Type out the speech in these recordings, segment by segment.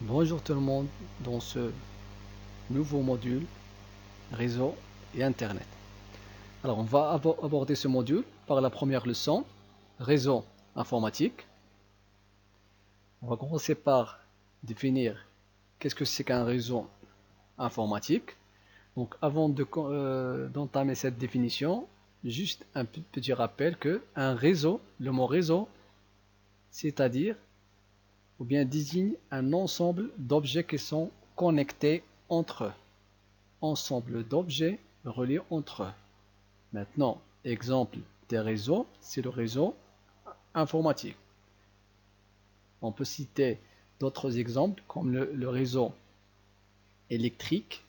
Bonjour tout le monde dans ce nouveau module réseau et Internet. Alors on va aborder ce module par la première leçon, réseau informatique. On va commencer par définir qu'est-ce que c'est qu'un réseau informatique. Donc avant d'entamer cette définition, juste un petit rappel que un réseau, le mot réseau, c'est-à-dire ou bien désigne un ensemble d'objets qui sont connectés entre eux. Ensemble d'objets reliés entre eux. Maintenant, exemple des réseaux, c'est le réseau informatique. On peut citer d'autres exemples comme le réseau électrique,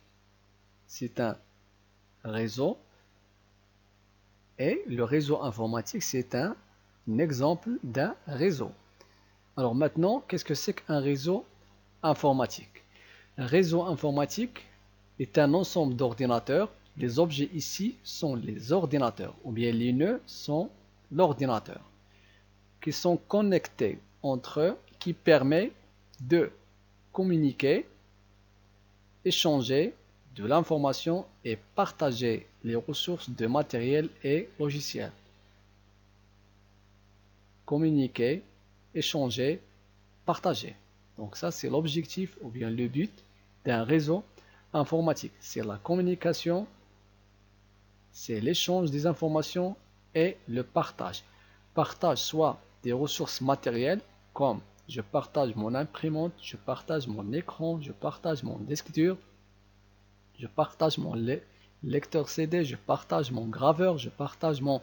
c'est un réseau, et le réseau informatique, c'est un exemple d'un réseau. Alors maintenant, qu'est-ce que c'est qu'un réseau informatique? Un réseau informatique est un ensemble d'ordinateurs. Les objets ici sont les ordinateurs, ou bien les nœuds sont l'ordinateur, qui sont connectés entre eux, qui permet de communiquer, échanger de l'information et partager les ressources de matériel et logiciel. Communiquer, échanger, partager. Donc ça, c'est l'objectif ou bien le but d'un réseau informatique. C'est la communication, c'est l'échange des informations et le partage. Partage soit des ressources matérielles comme je partage mon imprimante, je partage mon écran, je partage mon disque dur, je partage mon lecteur CD, je partage mon graveur, je partage mon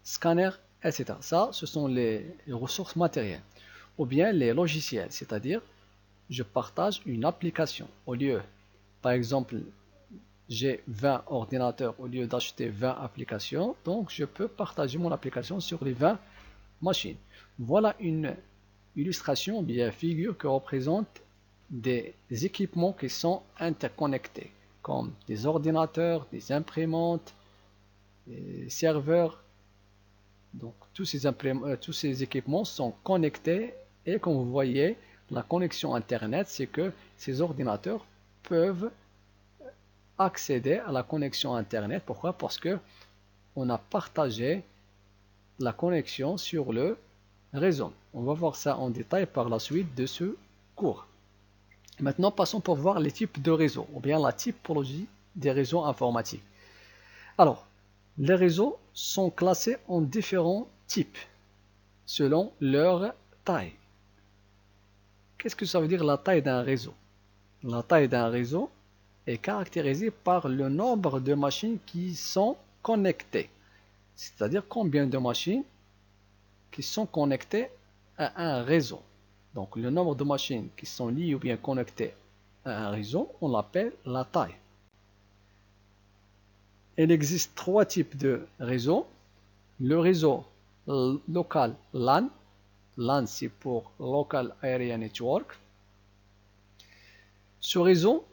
scanner, etc. Ça, ce sont les ressources matérielles. Ou bien les logiciels, c'est-à-dire je partage une application. Au lieu, par exemple, j'ai 20 ordinateurs au lieu d'acheter 20 applications, donc je peux partager mon application sur les 20 machines. Voilà une illustration, bien figure qui représente des équipements qui sont interconnectés, comme des ordinateurs, des imprimantes, des serveurs. Donc tous ces équipements sont connectés et comme vous voyez, la connexion Internet, c'est que ces ordinateurs peuvent accéder à la connexion Internet. Pourquoi? Parce que on a partagé la connexion sur le réseau. On va voir ça en détail par la suite de ce cours. Maintenant, passons pour voir les types de réseaux, ou bien la typologie des réseaux informatiques. Alors, les réseaux sont classés en différents types, selon leur taille. Qu'est-ce que ça veut dire la taille d'un réseau? La taille d'un réseau est caractérisée par le nombre de machines qui sont connectées. C'est-à-dire combien de machines qui sont connectées à un réseau. Donc le nombre de machines qui sont liées ou bien connectées à un réseau, on l'appelle la taille. Il existe trois types de réseaux. Le réseau local LAN. LAN c'est pour Local Area Network. Ce réseau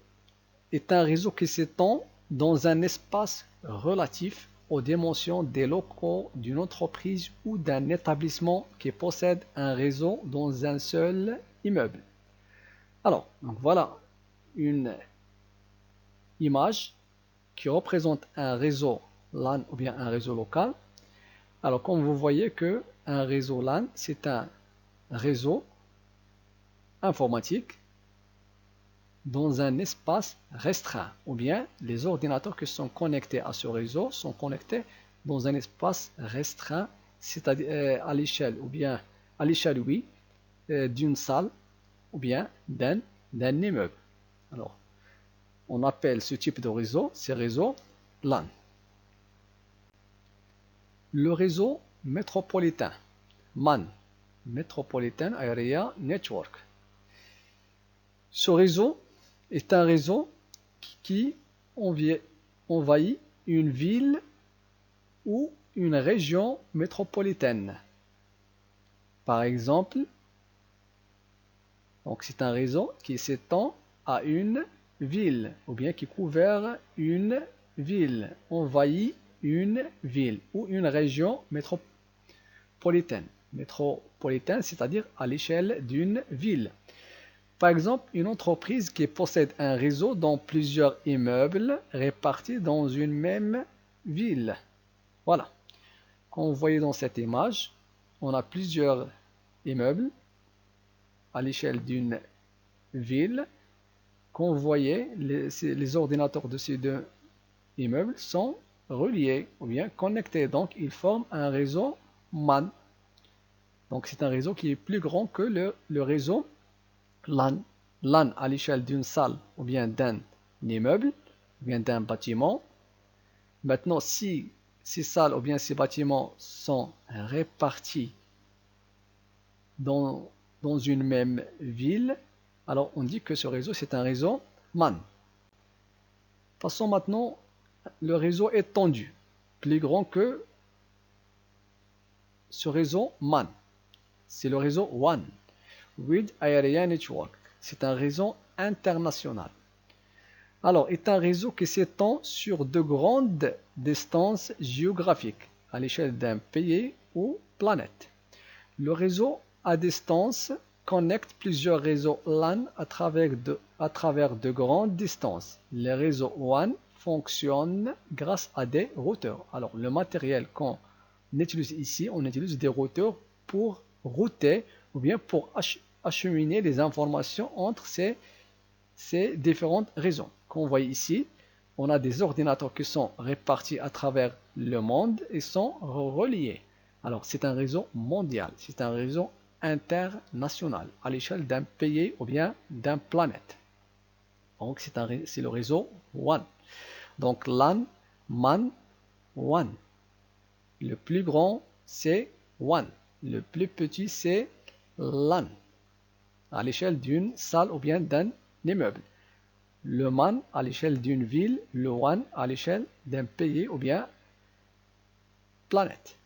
est un réseau qui s'étend dans un espace relatif aux dimensions des locaux d'une entreprise ou d'un établissement qui possède un réseau dans un seul immeuble. Alors, donc voilà une image qui représente un réseau LAN ou bien un réseau local. Alors, comme vous voyez que un réseau LAN, c'est un réseau informatique dans un espace restreint, ou bien les ordinateurs qui sont connectés à ce réseau sont connectés dans un espace restreint, c'est-à-dire à l'échelle, ou bien à l'échelle, oui, d'une salle, ou bien d'un immeuble. Alors, on appelle ce type de réseau, ces réseaux LAN. Le réseau métropolitain, MAN, Metropolitan Area Network. Ce réseau est un réseau qui envahit une ville ou une région métropolitaine. Par exemple, donc c'est un réseau qui s'étend à une ville ou bien qui couvre une ville, envahit une ville ou une région métropolitaine. Métropolitaine, c'est-à-dire à l'échelle d'une ville. Par exemple, une entreprise qui possède un réseau dans plusieurs immeubles répartis dans une même ville. Voilà. Comme vous voyez dans cette image, on a plusieurs immeubles à l'échelle d'une ville. Comme vous voyez, les ordinateurs de ces deux immeubles sont reliés ou bien connectés. Donc, ils forment un réseau MAN. Donc, c'est un réseau qui est plus grand que le réseau LAN. LAN à l'échelle d'une salle ou bien d'un immeuble ou bien d'un bâtiment. Maintenant, si ces salles ou bien ces bâtiments sont répartis dans une même ville, alors on dit que ce réseau c'est un réseau MAN. Passons maintenant, le réseau étendu, plus grand que ce réseau MAN. C'est le réseau WAN, Wide Area Network. C'est un réseau international. Alors, est un réseau qui s'étend sur de grandes distances géographiques à l'échelle d'un pays ou planète. Le réseau à distance connecte plusieurs réseaux LAN à travers de grandes distances. Les réseaux WAN fonctionnent grâce à des routeurs. Alors, le matériel qu'on utilise ici, on utilise des routeurs pour router ou bien pour acheminer les informations entre ces différents réseaux. Comme vous voyez ici, on a des ordinateurs qui sont répartis à travers le monde et sont reliés. Alors, c'est un réseau mondial, c'est un réseau international à l'échelle d'un pays ou bien d'une planète. Donc, c'est le réseau WAN. Donc, LAN, MAN, WAN. Le plus grand, c'est WAN. Le plus petit, c'est LAN, à l'échelle d'une salle ou bien d'un immeuble. Le MAN à l'échelle d'une ville, le WAN à l'échelle d'un pays ou bien planète.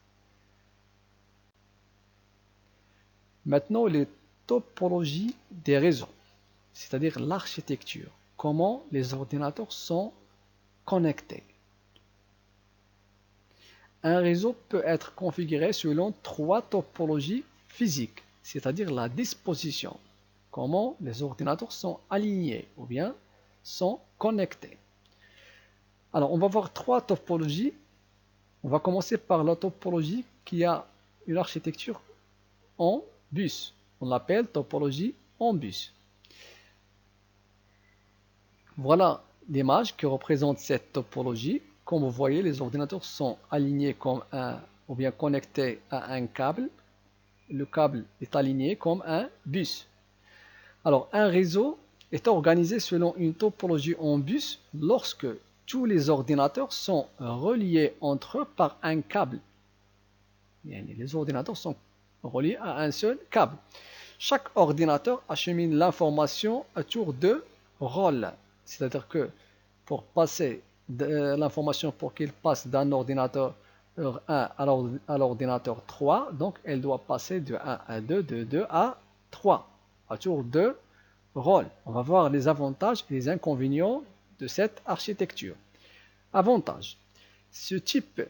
Maintenant, les topologies des réseaux, c'est-à-dire l'architecture, comment les ordinateurs sont connectés. Un réseau peut être configuré selon trois topologies physiques, c'est-à-dire la disposition, comment les ordinateurs sont alignés ou bien sont connectés. Alors, on va voir trois topologies. On va commencer par la topologie qui a une architecture en bus. On l'appelle topologie en bus. Voilà l'image qui représente cette topologie. Comme vous voyez, les ordinateurs sont alignés comme ou bien connectés à un câble. Le câble est aligné comme un bus. Alors, un réseau est organisé selon une topologie en bus lorsque tous les ordinateurs sont reliés entre eux par un câble. Les ordinateurs sont reliés à un seul câble. Chaque ordinateur achemine l'information autour de rôles. C'est-à-dire que pour passer l'information, pour qu'il passe d'un ordinateur 1 à l'ordinateur 3, donc elle doit passer de 1 à 2, de 2 à 3, autour de rôles. On va voir les avantages et les inconvénients de cette architecture. Avantages. Ce type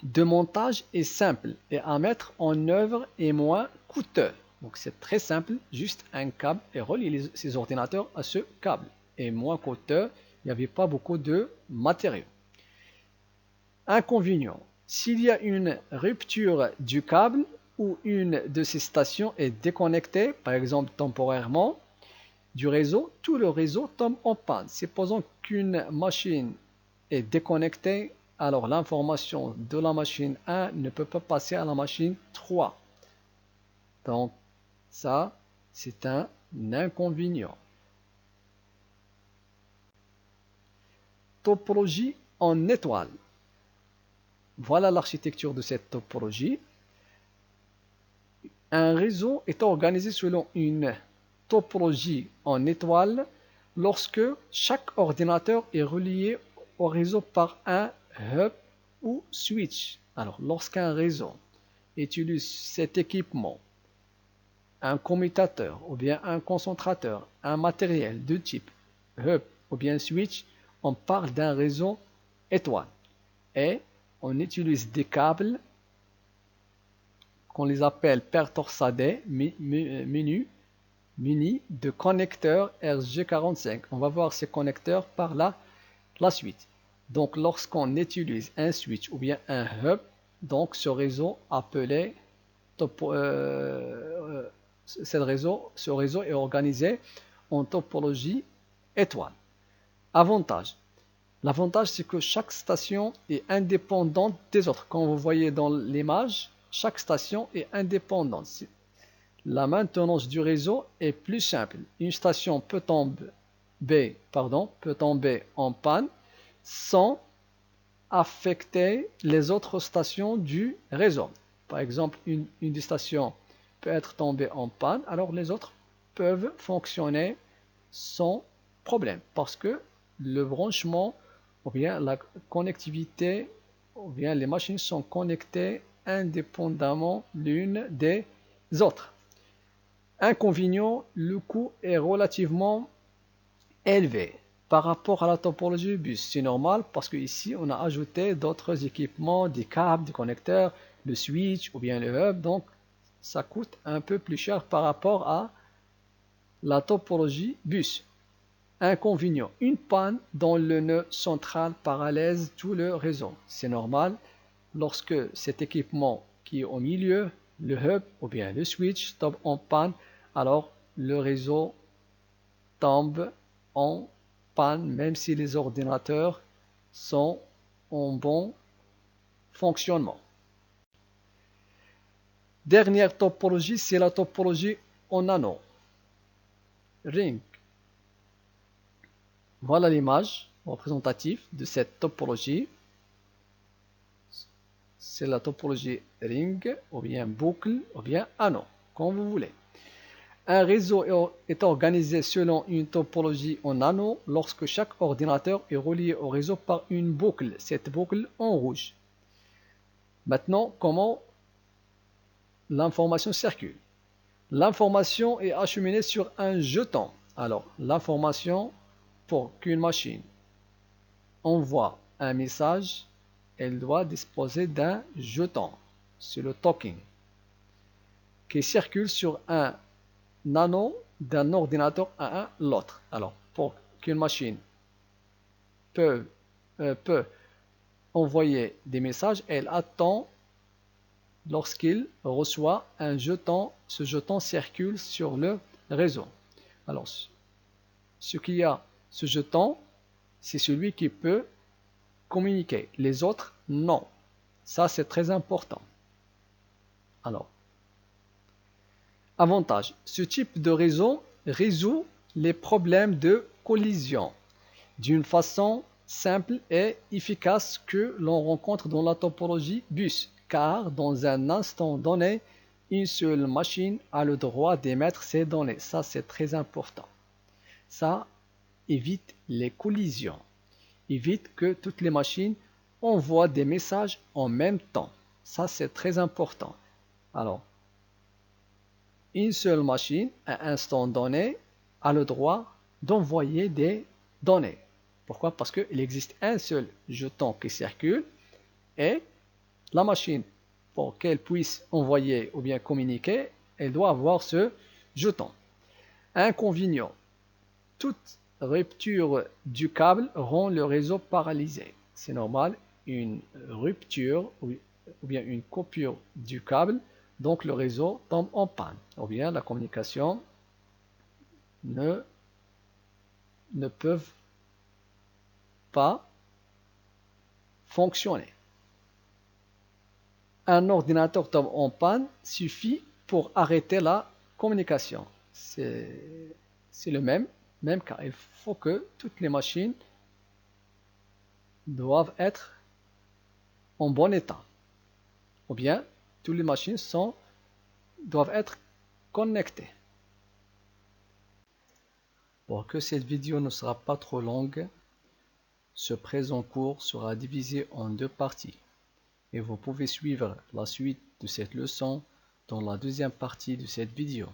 de montage est simple et à mettre en œuvre est moins coûteux. Donc c'est très simple, juste un câble et relier ces ordinateurs à ce câble. Et moins coûteux, il n'y avait pas beaucoup de matériaux. Inconvénient. S'il y a une rupture du câble ou une de ces stations est déconnectée, par exemple temporairement, du réseau, tout le réseau tombe en panne. Supposons qu'une machine est déconnectée, alors l'information de la machine 1 ne peut pas passer à la machine 3. Donc, ça, c'est un inconvénient. Topologie en étoile. Voilà l'architecture de cette topologie. Un réseau est organisé selon une topologie en étoile lorsque chaque ordinateur est relié au réseau par un hub ou switch. Alors, lorsqu'un réseau utilise cet équipement, un commutateur ou bien un concentrateur, un matériel de type hub ou bien switch, on parle d'un réseau étoile. Et on utilise des câbles qu'on les appelle paires torsadées, menus, muni de connecteurs RJ45. On va voir ces connecteurs par la suite. Donc lorsqu'on utilise un switch ou bien un hub, donc ce réseau appelé ce réseau est organisé en topologie étoile. Avantage. L'avantage, c'est que chaque station est indépendante des autres. Comme vous voyez dans l'image, chaque station est indépendante. La maintenance du réseau est plus simple. Une station peut tomber en panne sans affecter les autres stations du réseau. Par exemple, une des stations peut être tombée en panne, alors les autres peuvent fonctionner sans problème parce que le branchement ou bien la connectivité ou bien les machines sont connectées indépendamment l'une des autres. Inconvénient, le coût est relativement élevé par rapport à la topologie bus. C'est normal parce qu'ici on a ajouté d'autres équipements, des câbles, des connecteurs, le switch ou bien le hub, donc ça coûte un peu plus cher par rapport à la topologie bus. Inconvénient, une panne dans le nœud central paralyse tout le réseau. C'est normal lorsque cet équipement qui est au milieu, le hub ou bien le switch tombe en panne, alors le réseau tombe en panne même si les ordinateurs sont en bon fonctionnement. Dernière topologie, c'est la topologie en anneau. Ring. Voilà l'image représentative de cette topologie. C'est la topologie ring, ou bien boucle, ou bien anneau, comme vous voulez. Un réseau est organisé selon une topologie en anneau lorsque chaque ordinateur est relié au réseau par une boucle, cette boucle en rouge. Maintenant, comment l'information circule? L'information est acheminée sur un jeton. Alors, l'information, pour qu'une machine envoie un message, elle doit disposer d'un jeton, c'est le token, qui circule sur un anneau d'un ordinateur à l'autre. Alors, pour qu'une machine peut envoyer des messages, elle attend lorsqu'il reçoit un jeton. Ce jeton circule sur le réseau. Alors, ce qui a ce jeton, c'est celui qui peut communiquer. Les autres, non. Ça, c'est très important. Alors, avantage. Ce type de réseau résout les problèmes de collision d'une façon simple et efficace que l'on rencontre dans la topologie bus, car dans un instant donné, une seule machine a le droit d'émettre ces données. Ça, c'est très important. Ça évite les collisions, évite que toutes les machines envoient des messages en même temps. Ça, c'est très important. Alors, une seule machine, à un instant donné, a le droit d'envoyer des données. Pourquoi? Parce qu'il existe un seul jeton qui circule et la machine, pour qu'elle puisse envoyer ou bien communiquer, elle doit avoir ce jeton. Inconvénient. Toute rupture du câble rend le réseau paralysé. C'est normal, une rupture ou bien une coupure du câble, donc le réseau tombe en panne, ou bien la communication ne peuvent pas fonctionner. Un ordinateur tombe en panne suffit pour arrêter la communication. C'est le même cas. Il faut que toutes les machines doivent être en bon état. Ou bien, toutes les machines doivent être connectées. Pour que cette vidéo ne sera pas trop longue, ce présent cours sera divisé en deux parties. Et vous pouvez suivre la suite de cette leçon dans la deuxième partie de cette vidéo.